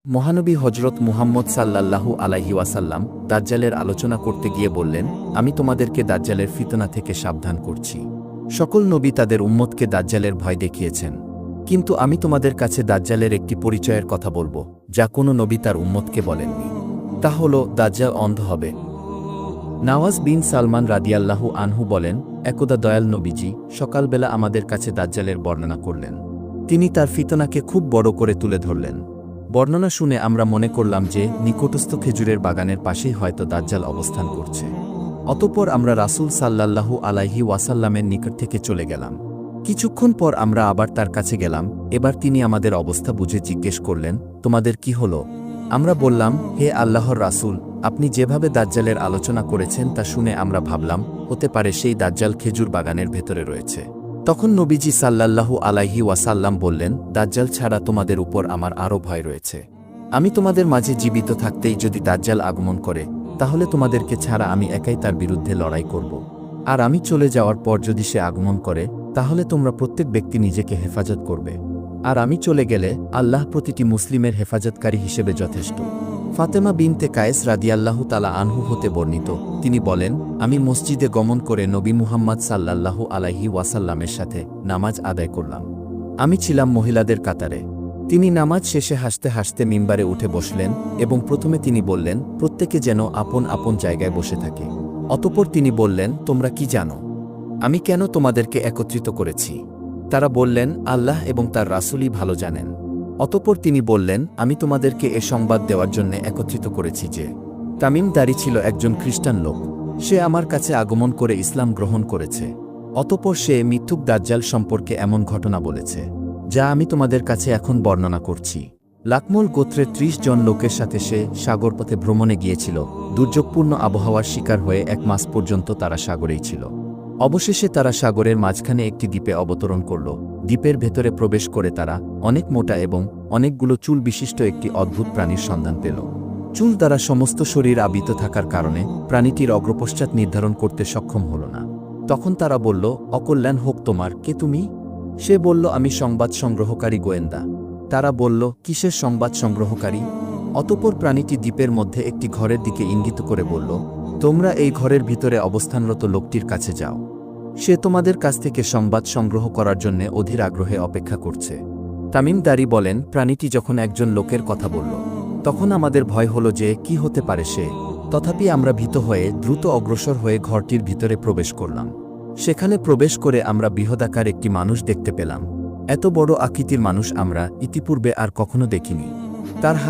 মহানবী হজরত মুহাম্মদ সাল্লাল্লাহু আলাইহি ওয়াসাল্লাম দাজ্জালের আলোচনা করতে গিয়ে বললেন, আমি তোমাদেরকে দাজ্জালের ফিতনা থেকে সাবধান করছি। সকল নবী তাদের উম্মতকে দাজ্জালের ভয় দেখিয়েছেন, কিন্তু আমি তোমাদের কাছে দাজ্জালের একটি পরিচয়ের কথা বলবো, যা কোনো নবী তার উম্মতকে বলেননি। তা হল, দাজ্জাল অন্ধ হবে। নওয়াজ বিন সালমান রাদিয়াল্লাহু আনহু বলেন, একদা দয়াল নবীজি সকালবেলা আমাদের কাছে দাজ্জালের বর্ণনা করলেন। তিনি তার ফিতনাকে খুব বড় করে তুলে ধরলেন। বর্ণনা শুনে আমরা মনে করলাম যে নিকটস্থ খেজুরের বাগানের পাশেই হয়তো দাজ্জাল অবস্থান করছে। অতঃপর আমরা রাসূল সাল্লাল্লাহু আলাইহি ওয়াসাল্লামের নিকট থেকে চলে গেলাম। কিছুক্ষণ পর আমরা আবার তার কাছে গেলাম। এবার তিনি আমাদের অবস্থা বুঝে জিজ্ঞেস করলেন, তোমাদের কি হলো? আমরা বললাম, হে আল্লাহর রাসূল, আপনি যেভাবে দাজ্জালের আলোচনা করেছেন তা শুনে আমরা ভাবলাম হতে পারে সেই দাজ্জাল খেজুর বাগানের ভেতরে রয়েছে। তখন নবীজি সাল্লাল্লাহু আলাইহি ওয়াসাল্লাম বললেন, দাজ্জাল ছাড়া তোমাদের উপর আমার আরও ভয় রয়েছে। আমি তোমাদের মাঝে জীবিত থাকতেই যদি দাজ্জাল আগমন করে, তাহলে তোমাদেরকে ছাড়া আমি একাই তার বিরুদ্ধে লড়াই করব। আর আমি চলে যাওয়ার পর যদি সে আগমন করে, তাহলে তোমরা প্রত্যেক ব্যক্তি নিজেকে হেফাজত করবে। আর আমি চলে গেলে আল্লাহ প্রতিটি মুসলিমের হেফাজতকারী হিসেবে যথেষ্ট। ফাতেমা বিনতে কায়েস রাদিয়াল্লাহু তাআলা আনহু হতে বর্ণিত, তিনি বলেন, আমি মসজিদে গমন করে নবী মুহাম্মদ সাল্লাল্লাহু আলাইহি ওয়াসাল্লামের সাথে নামাজ আদায় করলাম। আমি ছিলাম মহিলাদের কাতারে। তিনি নামাজ শেষে হাসতে হাসতে মিম্বারে উঠে বসলেন এবং প্রথমে তিনি বললেন, প্রত্যেকে যেন আপন আপন জায়গায় বসে থাকে। অতঃপর তিনি বললেন, তোমরা কি জানো আমি কেন তোমাদেরকে একত্রিত করেছি? তারা বললেন, আল্লাহ এবং তার রাসূলই ভালো জানেন। অতঃপর তিনি বললেন, আমি তোমাদেরকে এ সংবাদ দেওয়ার জন্য একত্রিত করেছি যে তামিম দারি ছিল একজন খ্রিস্টান লোক। সে আমার কাছে আগমন করে ইসলাম গ্রহণ করেছে। অতঃপর সে মিথ্যুক দাজ্জাল সম্পর্কে এমন ঘটনা বলেছে, যা আমি তোমাদের কাছে এখন বর্ণনা করছি। লাকমল গোত্রের ৩০ জন লোকের সাথে সে সাগরপথে ভ্রমণে গিয়েছিল। দুর্যোগপূর্ণ আবহাওয়ার শিকার হয়ে ১ মাস পর্যন্ত তারা সাগরেই ছিল। অবশেষে তারা সাগরের মাঝখানে একটি দ্বীপে অবতরণ করল। দ্বীপের ভেতরে প্রবেশ করে তারা অনেক মোটা এবং অনেকগুলো চুল বিশিষ্ট একটি অদ্ভুত প্রাণীর সন্ধান পেল। চুল দ্বারা সমস্ত শরীর আবৃত থাকার কারণে প্রাণীটির অগ্রপশ্চাৎ নির্ধারণ করতে সক্ষম হল না। তখন তারা বলল, অকল্যাণ হোক তোমার, কে তুমি? সে বলল, আমি সংবাদ সংগ্রহকারী গোয়েন্দা। তারা বলল, কিসের সংবাদ সংগ্রহকারী? অতঃপর প্রাণীটি দ্বীপের মধ্যে একটি ঘরের দিকে ইঙ্গিত করে বলল, তোমরা এই ঘরের ভিতরে অবস্থানরত লোকটির কাছে যাও। সে তোমাদের কাছ থেকে সংবাদ সংগ্রহ করার জন্য অধীর আগ্রহে অপেক্ষা করছে। তামিম দারি বলেন, প্রাণীটি যখন একজন লোকের কথা বলল, তখন আমাদের ভয় হল যে কি হতে পারে সে। তথাপি আমরা ভীত হয়ে দ্রুত অগ্রসর হয়ে ঘরটির ভিতরে প্রবেশ করলাম। সেখানে প্রবেশ করে আমরা বৃহদাকার একটি মানুষ দেখতে পেলাম। এত বড় আকৃতির মানুষ আমরা ইতিপূর্বে আর কখনো দেখিনি। তার